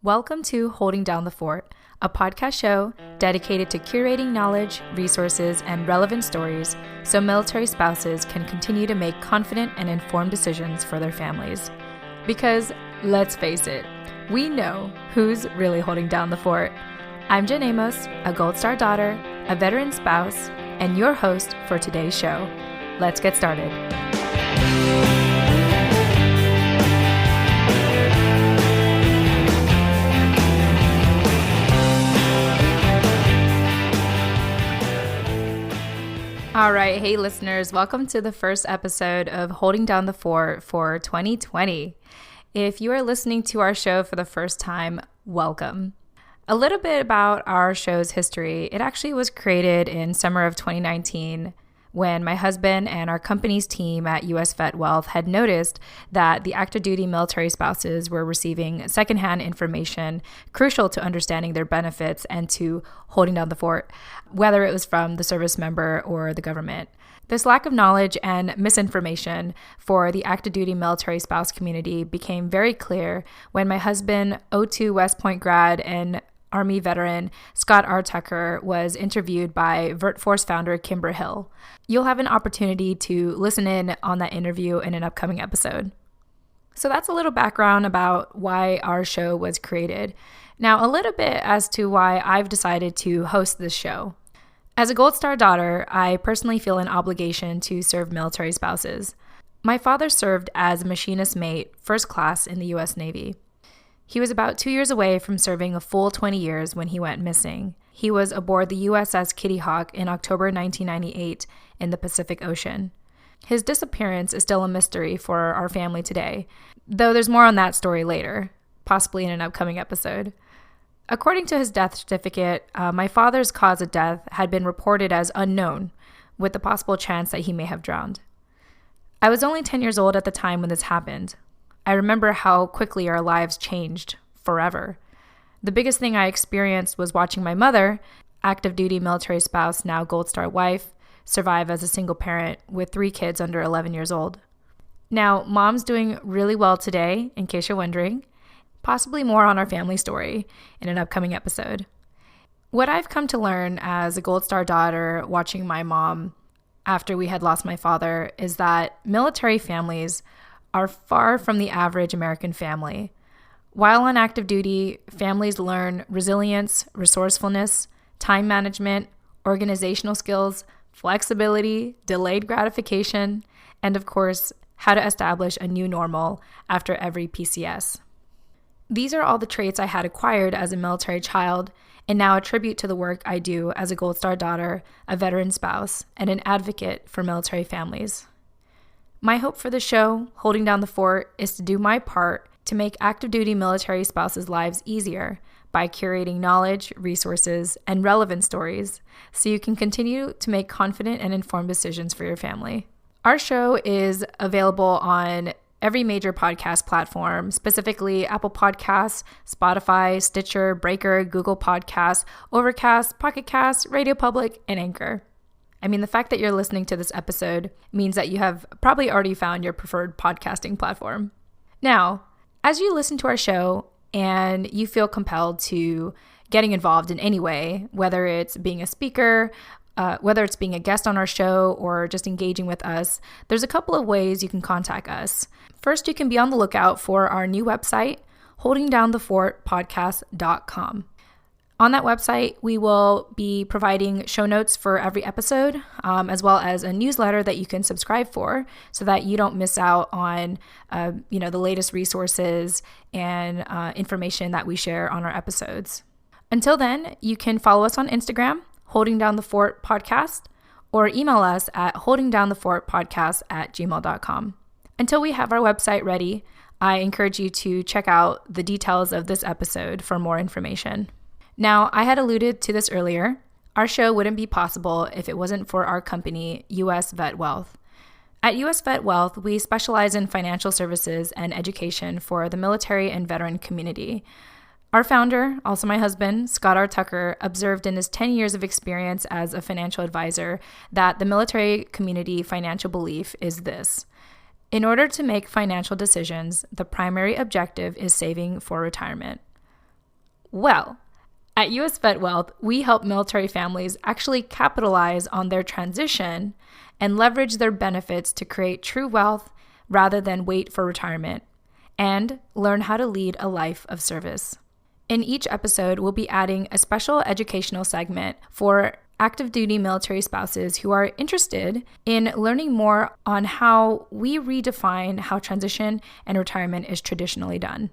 Welcome to Holding Down the Fort, a podcast show dedicated to curating knowledge, resources, and relevant stories so military spouses can continue to make confident and informed decisions for their families. Because, let's face it, we know who's really holding down the fort. I'm Jen Amos, a Gold Star daughter, a veteran spouse, and your host for today's show. Let's get started. All right. Hey, listeners. Welcome to the first episode of Holding Down the Fort for 2020. If you are listening to our show for the first time, welcome. A little bit about our show's history. It actually was created in summer of 2019 when my husband and our company's team at US Vet Wealth had noticed that the active duty military spouses were receiving secondhand information crucial to understanding their benefits and to holding down the fort, whether it was from the service member or the government. This lack of knowledge and misinformation for the active duty military spouse community became very clear when my husband, S02 West Point grad and Army veteran Scott R. Tucker was interviewed by VertForce founder Kimber Hill. You'll have an opportunity to listen in on that interview in an upcoming episode. So that's a little background about why our show was created. Now, a little bit as to why I've decided to host this show. As a Gold Star daughter, I personally feel an obligation to serve military spouses. My father served as a machinist mate, first class in the U.S. Navy. He was about 2 years away from serving a full 20 years when he went missing. He was aboard the USS Kitty Hawk in October 1998 in the Pacific Ocean. His disappearance is still a mystery for our family today, though there's more on that story later, possibly in an upcoming episode. According to his death certificate, my father's cause of death had been reported as unknown, with the possible chance that he may have drowned. I was only 10 years old at the time when this happened. I remember how quickly our lives changed forever. The biggest thing I experienced was watching my mother, active duty military spouse, now Gold Star wife, survive as a single parent with 3 kids under 11 years old. Now, mom's doing really well today, in case you're wondering. Possibly more on our family story in an upcoming episode. What I've come to learn as a Gold Star daughter watching my mom after we had lost my father is that military families are far from the average American family. While on active duty, families learn resilience, resourcefulness, time management, organizational skills, flexibility, delayed gratification, and of course, how to establish a new normal after every PCS. These are all the traits I had acquired as a military child and now attribute to the work I do as a Gold Star daughter, a veteran spouse, and an advocate for military families. My hope for the show, Holding Down the Fort, is to do my part to make active duty military spouses' lives easier by curating knowledge, resources, and relevant stories so you can continue to make confident and informed decisions for your family. Our show is available on every major podcast platform, specifically Apple Podcasts, Spotify, Stitcher, Breaker, Google Podcasts, Overcast, Pocket Casts, Radio Public, and Anchor. I mean, the fact that you're listening to this episode means that you have probably already found your preferred podcasting platform. Now, as you listen to our show and you feel compelled to getting involved in any way, whether it's being a speaker, whether it's being a guest on our show, or just engaging with us, there's a couple of ways you can contact us. First, you can be on the lookout for our new website, holdingdownthefortpodcast.com. On that website, we will be providing show notes for every episode, as well as a newsletter that you can subscribe for so that you don't miss out on, the latest resources and information that we share on our episodes. Until then, you can follow us on Instagram, Holding Down the Fort Podcast, or email us at holdingdownthefortpodcast@gmail.com. Until we have our website ready, I encourage you to check out the details of this episode for more information. Now, I had alluded to this earlier. Our show wouldn't be possible if it wasn't for our company, US Vet Wealth. At US Vet Wealth, we specialize in financial services and education for the military and veteran community. Our founder, also my husband, Scott R. Tucker, observed in his 10 years of experience as a financial advisor that the military community financial belief is this: In order to make financial decisions, the primary objective is saving for retirement. Well, at US Vet Wealth, we help military families actually capitalize on their transition and leverage their benefits to create true wealth rather than wait for retirement, and learn how to lead a life of service. In each episode, we'll be adding a special educational segment for active duty military spouses who are interested in learning more on how we redefine how transition and retirement is traditionally done.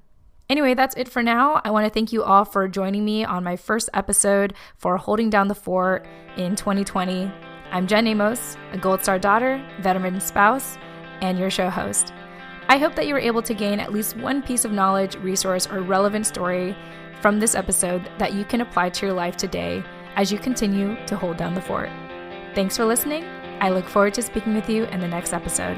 Anyway, that's it for now. I want to thank you all for joining me on my first episode for Holding Down the Fort in 2020. I'm Jen Amos, a Gold Star daughter, veteran spouse, and your show host. I hope that you were able to gain at least one piece of knowledge, resource, or relevant story from this episode that you can apply to your life today as you continue to hold down the fort. Thanks for listening. I look forward to speaking with you in the next episode.